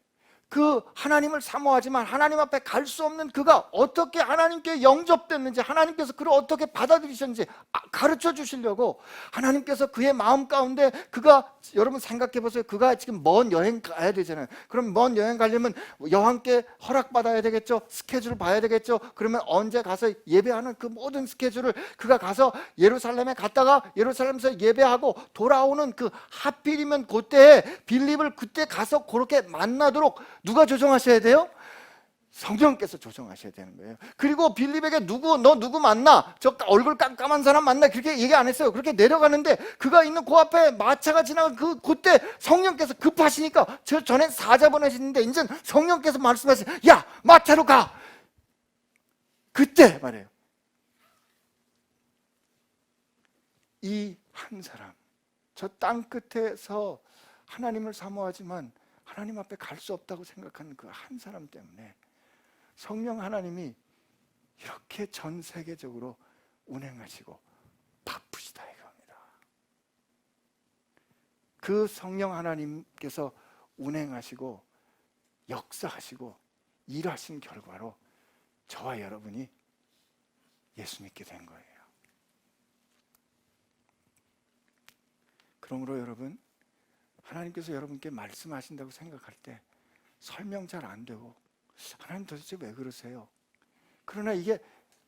그 하나님을 사모하지만 하나님 앞에 갈 수 없는 그가 어떻게 하나님께 영접됐는지, 하나님께서 그를 어떻게 받아들이셨는지 가르쳐 주시려고 하나님께서 그의 마음 가운데, 그가, 여러분 생각해 보세요. 그가 지금 먼 여행 가야 되잖아요. 그럼 먼 여행 가려면 여왕께 허락받아야 되겠죠. 스케줄을 봐야 되겠죠. 그러면 언제 가서 예배하는 그 모든 스케줄을 그가 가서 예루살렘에 갔다가 예루살렘에서 예배하고 돌아오는 그 하필이면 그때에 빌립을 그때 가서 그렇게 만나도록 누가 조정하셔야 돼요? 성령께서 조정하셔야 되는 거예요. 그리고 빌립에게 너 누구 만나? 저 얼굴 깜깜한 사람 만나? 그렇게 얘기 안 했어요. 그렇게 내려가는데 그가 있는 그 앞에 마차가 지나가 그때 성령께서 급하시니까 저 전에 사자 보내시는데 이제 성령께서 말씀하세요. 야, 마차로 가. 그때 말이에요. 이 한 사람, 저 땅 끝에서 하나님을 사모하지만 하나님 앞에 갈 수 없다고 생각하는 그 한 사람 때문에 성령 하나님이 이렇게 전 세계적으로 운행하시고 바쁘시다 이겁니다. 그 성령 하나님께서 운행하시고 역사하시고 일하신 결과로 저와 여러분이 예수 믿게 된 거예요. 그러므로 여러분, 하나님께서 여러분께 말씀하신다고 생각할 때 설명 잘 안 되고 하나님 도대체 왜 그러세요? 그러나 이게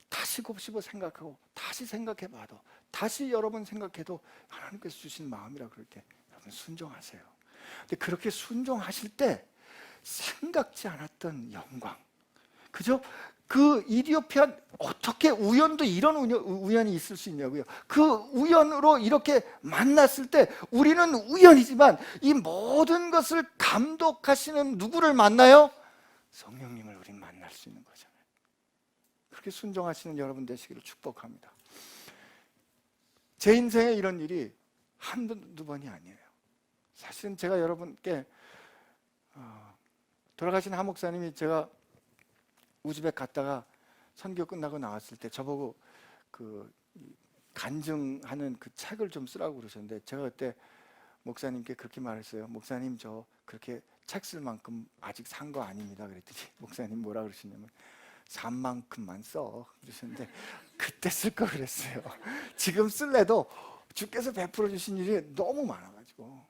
다시 곱씹어 생각하고 다시 생각해봐도 다시 여러 번 생각해도 하나님께서 주신 마음이라 그럴 때 여러분 순종하세요. 근데 그렇게 순종하실 때 생각지 않았던 영광, 그죠? 그 이디오피아 어떻게 우연도 이런 우연이 있을 수 있냐고요. 그 우연으로 이렇게 만났을 때 우리는 우연이지만 이 모든 것을 감독하시는 누구를 만나요? 성령님을 우린 만날 수 있는 거잖아요. 그렇게 순종하시는 여러분 되시기를 축복합니다. 제 인생에 이런 일이 한두 번이 아니에요. 사실은 제가 여러분께 돌아가신 하 목사님이 제가 우즈벡 갔다가 선교 끝나고 나왔을 때 저보고 그 간증하는 그 책을 좀 쓰라고 그러셨는데 제가 그때 목사님께 그렇게 말했어요. 목사님, 저 그렇게 책 쓸 만큼 아직 산 거 아닙니다. 그랬더니 목사님 뭐라 그러시냐면 산 만큼만 써 그러셨는데 그때 쓸 걸 그랬어요. 지금 쓸래도 주께서 베풀어 주신 일이 너무 많아가지고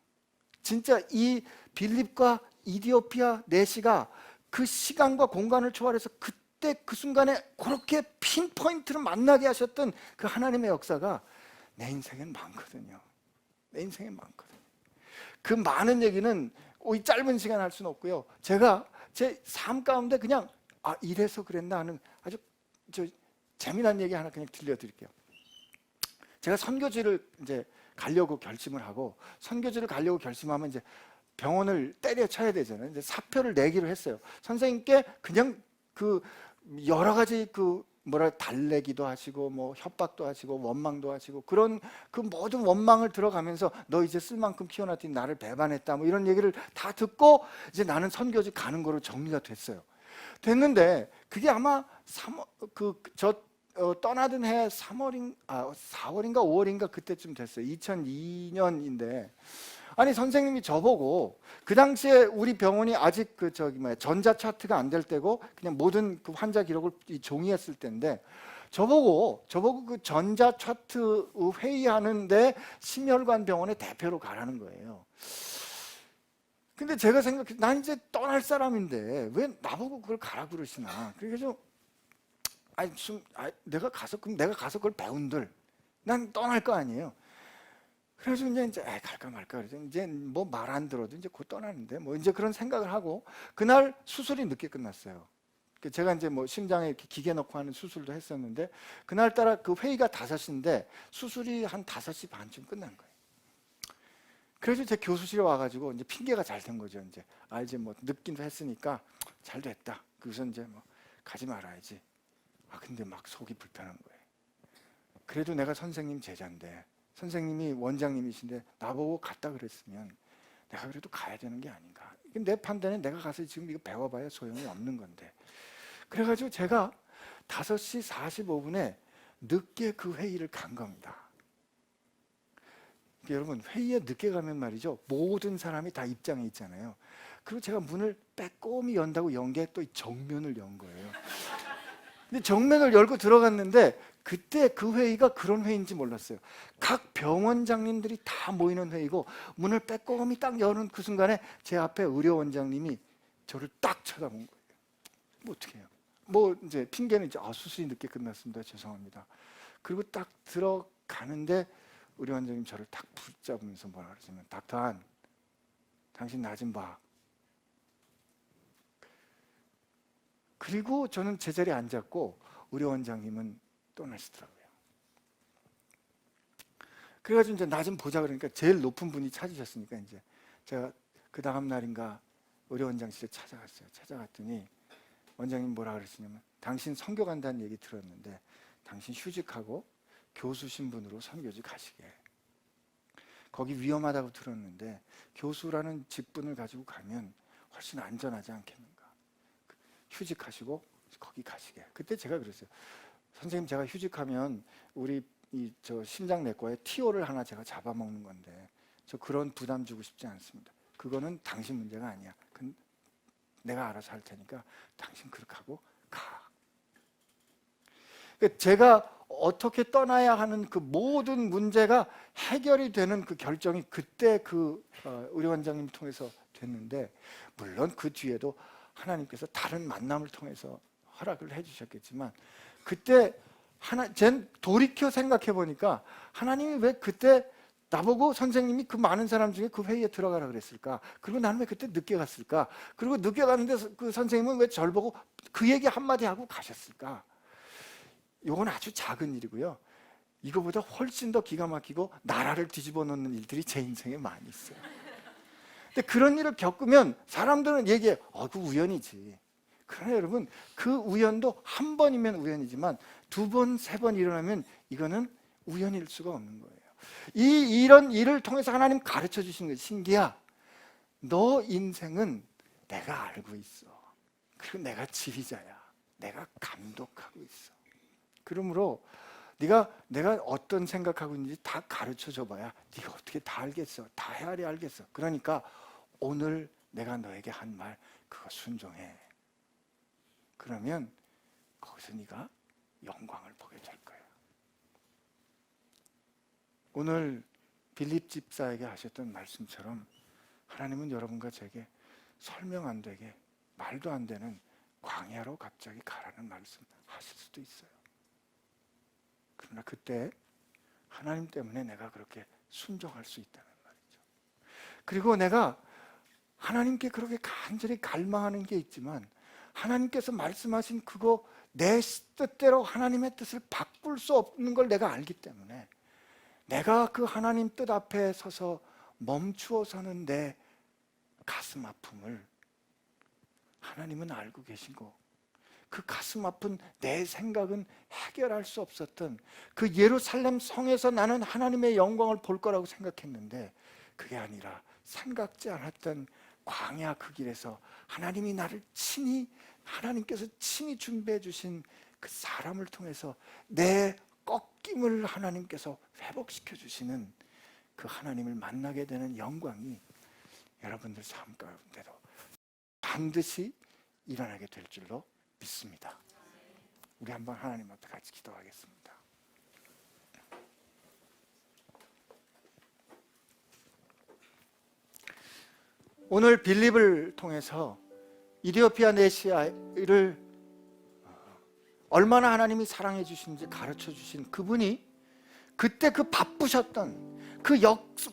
진짜 이 빌립과 이디오피아 내시가 그 시간과 공간을 초월해서 그때 그 순간에 그렇게 핀포인트를 만나게 하셨던 그 하나님의 역사가 내 인생엔 많거든요. 내 인생엔 많거든요. 그 많은 얘기는 이 짧은 시간 할 수는 없고요. 제가 제 삶 가운데 그냥 이래서 그랬나 하는 아주 재미난 얘기 하나 그냥 들려드릴게요. 제가 선교지를 이제 가려고 결심을 하고 선교지를 가려고 결심하면 이제 병원을 때려쳐야 되잖아요. 이제 사표를 내기로 했어요. 선생님께 그냥 그 여러 가지 달래기도 하시고 뭐 협박도 하시고 원망도 하시고 그런 그 모든 원망을 들어가면서 너 이제 쓸 만큼 키워놨더니 나를 배반했다 뭐 이런 얘기를 다 듣고 이제 나는 선교지 가는 거로 정리가 됐어요. 됐는데 그게 아마 떠나던 해 4월인가 5월인가 그때쯤 됐어요. 2002년인데 아니 선생님이 저보고 그 당시에 우리 병원이 아직 전자 차트가 안 될 때고 그냥 모든 그 환자 기록을 종이에 쓸 때인데 저보고 그 전자 차트 회의하는데 심혈관 병원의 대표로 가라는 거예요. 근데 제가 생각해 난 이제 떠날 사람인데 왜 나보고 그걸 가라 그러시나. 그래서 내가 가서 그걸 배운들 난 떠날 거 아니에요. 그래서 이제 갈까 말까 그래서 이제 뭐 말 안 들어도 이제 곧 떠나는데 뭐 이제 그런 생각을 하고 그날 수술이 늦게 끝났어요. 제가 이제 뭐 심장에 이렇게 기계 넣고 하는 수술도 했었는데 그날따라 그 회의가 5시인데 수술이 한 5시 반쯤 끝난 거예요. 그래서 제 교수실에 와가지고 이제 핑계가 잘 된 거죠. 이제 뭐 늦기도 했으니까 잘 됐다. 그래서 이제 뭐 가지 말아야지. 근데 막 속이 불편한 거예요. 그래도 내가 선생님 제자인데 선생님이 원장님이신데 나보고 갔다 그랬으면 내가 그래도 가야 되는 게 아닌가. 내 판단은 내가 가서 지금 이거 배워봐야 소용이 없는 건데. 그래가지고 제가 5시 45분에 늦게 그 회의를 간 겁니다. 여러분 회의에 늦게 가면 말이죠. 모든 사람이 다 입장에 있잖아요. 그리고 제가 문을 빼꼼히 연다고 연 게 또 정면을 연 거예요. 근데 정면을 열고 들어갔는데 그때 그 회의가 그런 회의인지 몰랐어요. 각 병원장님들이 다 모이는 회의고 문을 빼꼼히 딱 여는 그 순간에 제 앞에 의료원장님이 저를 딱 쳐다본 거예요. 뭐 어떻게 해요? 뭐 이제 핑계는 이제 수술이 늦게 끝났습니다. 죄송합니다. 그리고 딱 들어가는데 의료원장님 저를 딱 붙잡으면서 뭐라 그러냐면 닥터한 당신 나 좀 봐. 그리고 저는 제자리에 앉았고 우리 원장님은 떠나시더라고요. 그래가지고 이제 나 좀 보자 그러니까 제일 높은 분이 찾으셨으니까 이제 제가 그 다음 날인가 우리 원장실에 찾아갔어요. 찾아갔더니 원장님 뭐라 그러시냐면, 당신 선교 간다는 얘기 들었는데 당신 휴직하고 교수 신분으로 선교지 가시게. 거기 위험하다고 들었는데 교수라는 직분을 가지고 가면 훨씬 안전하지 않겠는가. 휴직하시고 거기 가시게. 그때 제가 그랬어요. 선생님, 제가 휴직하면 우리 저 심장내과에 TO를 하나 제가 잡아먹는 건데 저 그런 부담 주고 싶지 않습니다. 그거는 당신 문제가 아니야. 내가 알아서 할 테니까 당신 그렇게 하고 가. 제가 어떻게 떠나야 하는 그 모든 문제가 해결이 되는 그 결정이 그때 우리 원장님 통해서 됐는데, 물론 그 뒤에도 하나님께서 다른 만남을 통해서 허락을 해주셨겠지만, 그때 쟨 돌이켜 생각해 보니까 하나님이 왜 그때 나보고 선생님이 그 많은 사람 중에 그 회의에 들어가라 그랬을까? 그리고 나는 왜 그때 늦게 갔을까? 그리고 늦게 갔는데 그 선생님은 왜 절 보고 그 얘기 한마디 하고 가셨을까? 이건 아주 작은 일이고요. 이거보다 훨씬 더 기가 막히고 나라를 뒤집어 놓는 일들이 제 인생에 많이 있어요. 근데 그런 일을 겪으면 사람들은 얘기해, 그 우연이지. 그러나 여러분, 그 우연도 한 번이면 우연이지만 두 번, 세 번 일어나면 이거는 우연일 수가 없는 거예요. 이런 일을 통해서 하나님 가르쳐 주시는 거예요. 신기야, 너 인생은 내가 알고 있어. 그리고 내가 지휘자야. 내가 감독하고 있어. 그러므로 내가 어떤 생각하고 있는지 다 가르쳐 줘봐야 네가 어떻게 다 알겠어. 다 헤아려 알겠어. 그러니까 오늘 내가 너에게 한 말 그거 순종해. 그러면 거기서 네가 영광을 보게 될 거야. 오늘 빌립 집사에게 하셨던 말씀처럼 하나님은 여러분과 제게 설명 안 되게 말도 안 되는 광야로 갑자기 가라는 말씀 하실 수도 있어요. 그러나 그때 하나님 때문에 내가 그렇게 순종할 수 있다는 말이죠. 그리고 내가 하나님께 그렇게 간절히 갈망하는 게 있지만 하나님께서 말씀하신 그거 내 뜻대로 하나님의 뜻을 바꿀 수 없는 걸 내가 알기 때문에 내가 그 하나님 뜻 앞에 서서 멈추어서는 내 가슴 아픔을 하나님은 알고 계시고, 그 가슴 아픈 내 생각은 해결할 수 없었던 그 예루살렘 성에서 나는 하나님의 영광을 볼 거라고 생각했는데 그게 아니라 생각지 않았던 광야 그 길에서 하나님이 나를 하나님께서 친히 준비해 주신 그 사람을 통해서 내 꺾임을 하나님께서 회복시켜 주시는 그 하나님을 만나게 되는 영광이 여러분들 삶 가운데도 반드시 일어나게 될 줄로 믿습니다. 우리 한번 하나님 앞에 같이 기도하겠습니다. 오늘 빌립을 통해서 이디오피아 네시아를 얼마나 하나님이 사랑해 주시는지 가르쳐 주신 그분이 그때 그 바쁘셨던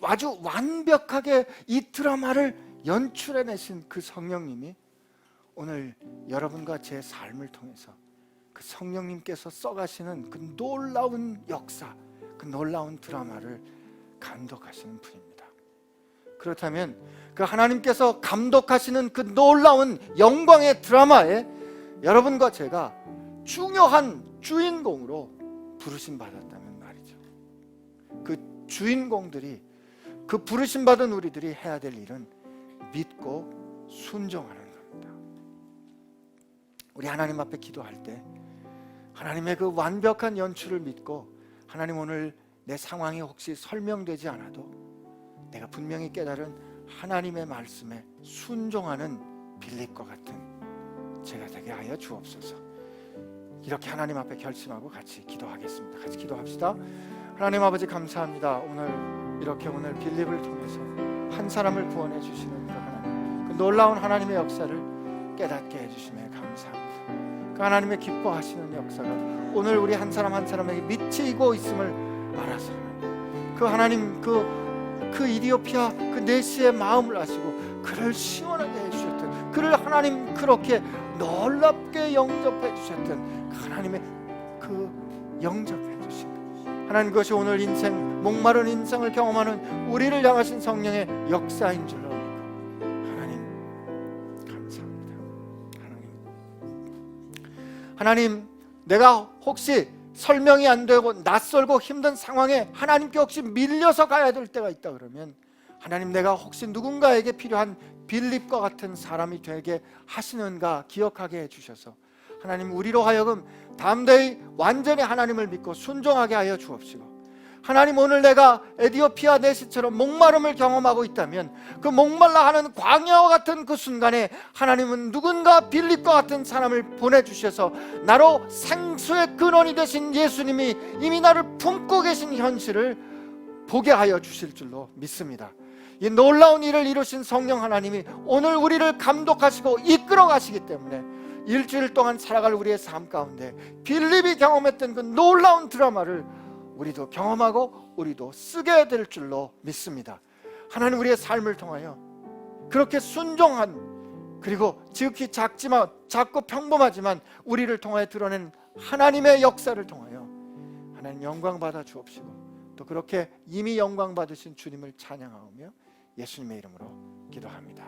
아주 완벽하게 이 드라마를 연출해내신 그 성령님이 오늘 여러분과 제 삶을 통해서 그 성령님께서 써가시는 그 놀라운 역사, 그 놀라운 드라마를 감독하시는 분입니다. 그렇다면 그 하나님께서 감독하시는 그 놀라운 영광의 드라마에 여러분과 제가 중요한 주인공으로 부르심 받았다면 말이죠. 그 주인공들이, 그 부르심 받은 우리들이 해야 될 일은 믿고 순종하는 겁니다. 우리 하나님 앞에 기도할 때 하나님의 그 완벽한 연출을 믿고, 하나님 오늘 내 상황이 혹시 설명되지 않아도 내가 분명히 깨달은 하나님의 말씀에 순종하는 빌립과 같은 제가 되게 하여 주옵소서. 이렇게 하나님 앞에 결심하고 같이 기도하겠습니다. 같이 기도합시다. 하나님 아버지 감사합니다. 오늘 빌립을 통해서 한 사람을 구원해 주시는 그 하나님, 그 놀라운 하나님의 역사를 깨닫게 해주심에 감사합니다. 그 하나님의 기뻐하시는 역사가 오늘 우리 한 사람 한 사람에게 미치고 있음을 알아서 그 하나님 그 이디오피아 그 네시의 마음을 아시고 그를 시원하게 해주셨던, 그를 하나님 그렇게 놀랍게 영접해 주셨던 하나님의 그 영접해 주신 것, 하나님, 그것이 오늘 인생, 목마른 인생을 경험하는 우리를 향하신 성령의 역사인 줄로 믿고, 하나님 감사합니다. 하나님, 내가 혹시 설명이 안 되고 낯설고 힘든 상황에 하나님께 혹시 밀려서 가야 될 때가 있다 그러면, 하나님, 내가 혹시 누군가에게 필요한 빌립과 같은 사람이 되게 하시는가 기억하게 해주셔서, 하나님, 우리로 하여금 담대히 완전히 하나님을 믿고 순종하게 하여 주옵시고, 하나님, 오늘 내가 에디오피아 내시처럼 목마름을 경험하고 있다면 그 목말라 하는 광야와 같은 그 순간에 하나님은 누군가 빌립과 같은 사람을 보내주셔서 나로 생수의 근원이 되신 예수님이 이미 나를 품고 계신 현실을 보게 하여 주실 줄로 믿습니다. 이 놀라운 일을 이루신 성령 하나님이 오늘 우리를 감독하시고 이끌어 가시기 때문에 일주일 동안 살아갈 우리의 삶 가운데 빌립이 경험했던 그 놀라운 드라마를 우리도 경험하고 우리도 쓰게 될 줄로 믿습니다. 하나님, 우리의 삶을 통하여 그렇게 순종한, 그리고 지극히 작고 평범하지만 우리를 통하여 드러낸 하나님의 역사를 통하여 하나님 영광 받아 주옵시고, 또 그렇게 이미 영광 받으신 주님을 찬양하오며 예수님의 이름으로 기도합니다.